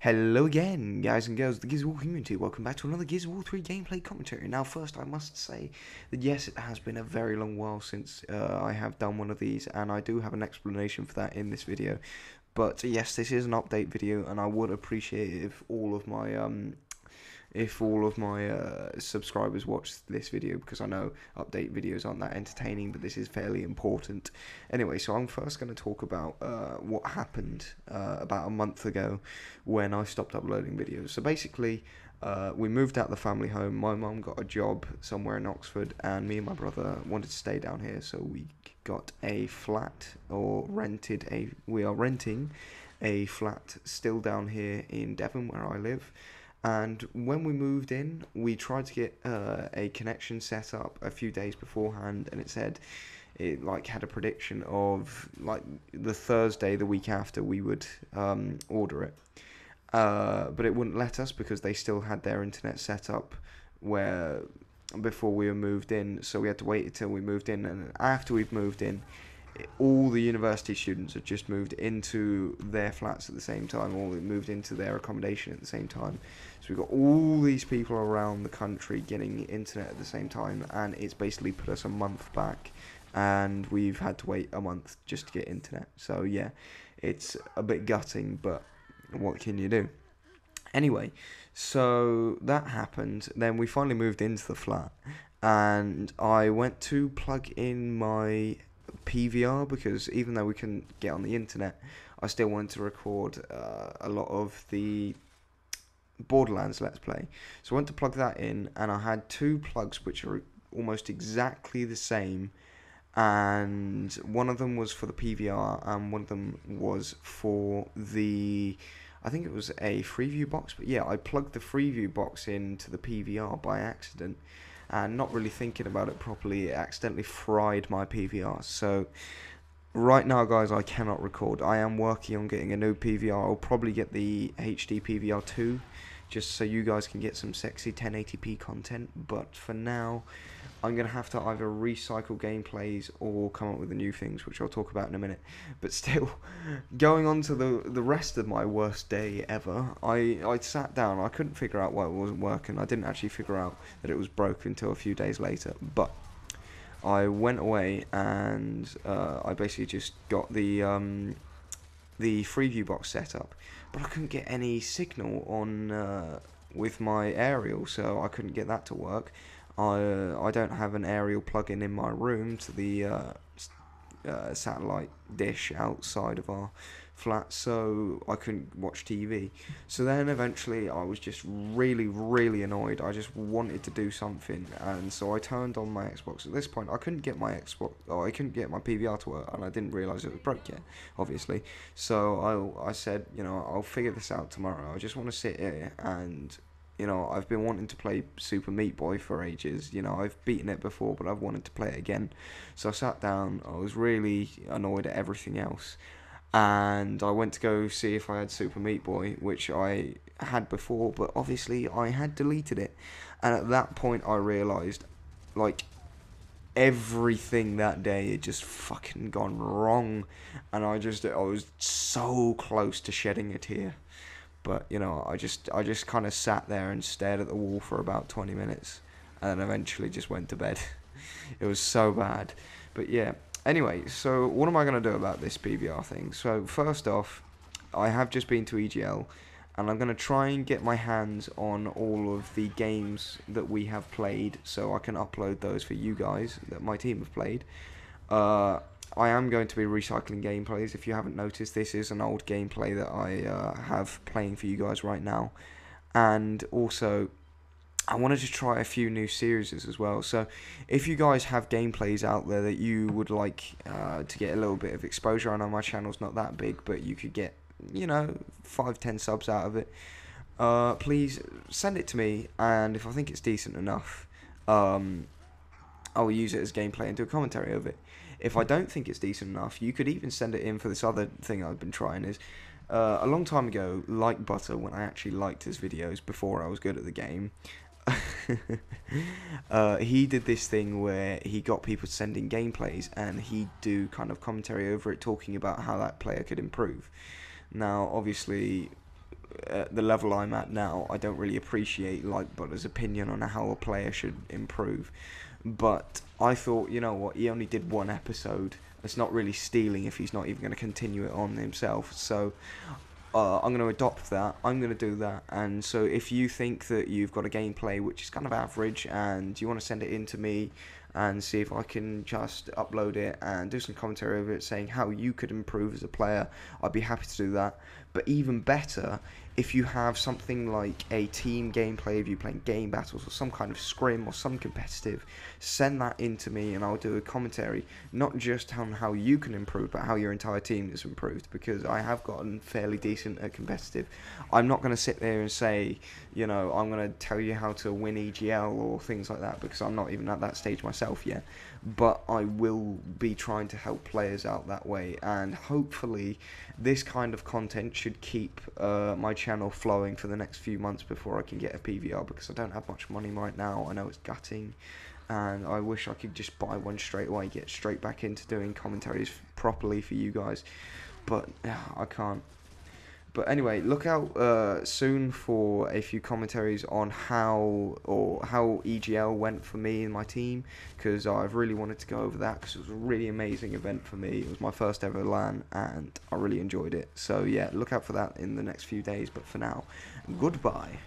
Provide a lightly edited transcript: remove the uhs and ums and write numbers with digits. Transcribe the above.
Hello again, guys and girls, the Gears of War community. Welcome back to another Gears of War 3 gameplay commentary. Now, first, I must say that yes, it has been a very long while since I have done one of these, and I do have an explanation for that in this video. But yes, this is an update video, and I would appreciate it if all of my subscribers watch this video, because I know update videos aren't that entertaining, but this is fairly important. Anyway, so I'm first going to talk about what happened about a month ago when I stopped uploading videos. So basically, we moved out the family home. My mum got a job somewhere in Oxford, and me and my brother wanted to stay down here, so we got a flat, we are renting a flat still down here in Devon, where I live. And when we moved in, we tried to get a connection set up a few days beforehand, and it said it had a prediction of the Thursday the week after we would order it, but it wouldn't let us because they still had their internet set up where before we were moved in, so we had to wait until we moved in. And after we've moved in, all the university students had just moved into their flats at the same time, or moved into their accommodation at the same time. So we've got all these people around the country getting internet at the same time, and it's basically put us a month back, and we've had to wait a month just to get internet. So yeah, it's a bit gutting, but what can you do? Anyway, so that happened. Then we finally moved into the flat, and I went to plug in my PVR, because even though we couldn't get on the internet, I still wanted to record a lot of the Borderlands Let's Play. So I went to plug that in, and I had two plugs which are almost exactly the same, and one of them was for the PVR and one of them was for the, I think it was a Freeview box. But yeah, I plugged the Freeview box into the PVR by accident, and not really thinking about it properly, it accidentally fried my PVR. So right now, guys, I cannot record. I am working on getting a new PVR. I'll probably get the HD PVR 2, just so you guys can get some sexy 1080p content. But for now, I'm going to have to either recycle gameplays or come up with the new things, which I'll talk about in a minute. But still, going on to the rest of my worst day ever, I sat down. I couldn't figure out why it wasn't working. I didn't actually figure out that it was broken until a few days later. But I went away, and I basically just got the Freeview box set up, but I couldn't get any signal on with my aerial, so I couldn't get that to work. I don't have an aerial plug-in in my room to the satellite dish outside of our flat, so I couldn't watch TV. So then eventually I was just really annoyed. I just wanted to do something, and so I turned on my Xbox. At this point, I couldn't get my I couldn't get my PVR to work, and I didn't realise it was broke yet, obviously. So I said, I'll figure this out tomorrow. I just want to sit here and, I've been wanting to play Super Meat Boy for ages. I've beaten it before, but I've wanted to play it again. So I sat down. I was really annoyed at everything else, and I went to go see if I had Super Meat Boy, which I had before, but obviously I had deleted it. And at that point, I realised, everything that day had just fucking gone wrong, and I was so close to shedding a tear. But I just kind of sat there and stared at the wall for about 20 minutes, and then eventually just went to bed. It was so bad. But yeah. Anyway, so what am I going to do about this PVR thing? So first off, I have just been to EGL, and I'm going to try and get my hands on all of the games that we have played, so I can upload those for you guys that my team have played. I am going to be recycling gameplays. If you haven't noticed, this is an old gameplay that I have playing for you guys right now. And also, I wanted to try a few new series as well. So if you guys have gameplays out there that you would like to get a little bit of exposure, I know my channel's not that big, but you could get 5-10 subs out of it, please send it to me, and if I think it's decent enough, I'll use it as gameplay and do a commentary of it. If I don't think it's decent enough, you could even send it in for this other thing I've been trying. Is a long time ago, Like Butter, when I actually liked his videos before I was good at the game, he did this thing where he got people sending gameplays, and he'd do kind of commentary over it, talking about how that player could improve. Now, obviously, at the level I'm at now, I don't really appreciate Lightbutter's opinion on how a player should improve. But I thought, you know what, he only did one episode. It's not really stealing if he's not even going to continue it on himself. So I'm going to adopt that. I'm going to do that. And so if you think that you've got a gameplay which is kind of average and you want to send it in to me and see if I can just upload it and do some commentary over it saying how you could improve as a player, I'd be happy to do that. But even better, if you have something like a team gameplay of you playing game battles or some kind of scrim or some competitive, send that in to me and I'll do a commentary, not just on how you can improve, but how your entire team has improved, because I have gotten fairly decent at competitive. I'm not going to sit there and say, you know, I'm going to tell you how to win EGL or things like that, because I'm not even at that stage myself yet. But I will be trying to help players out that way, and hopefully this kind of content should keep my channel flowing for the next few months before I can get a PVR, because I don't have much money right now. I know it's gutting, and I wish I could just buy one straight away, get straight back into doing commentaries properly for you guys, but I can't. But anyway, look out soon for a few commentaries on how EGL went for me and my team, because I've really wanted to go over that, because it was a really amazing event for me. It was my first ever LAN and I really enjoyed it. So yeah, look out for that in the next few days. But for now, goodbye.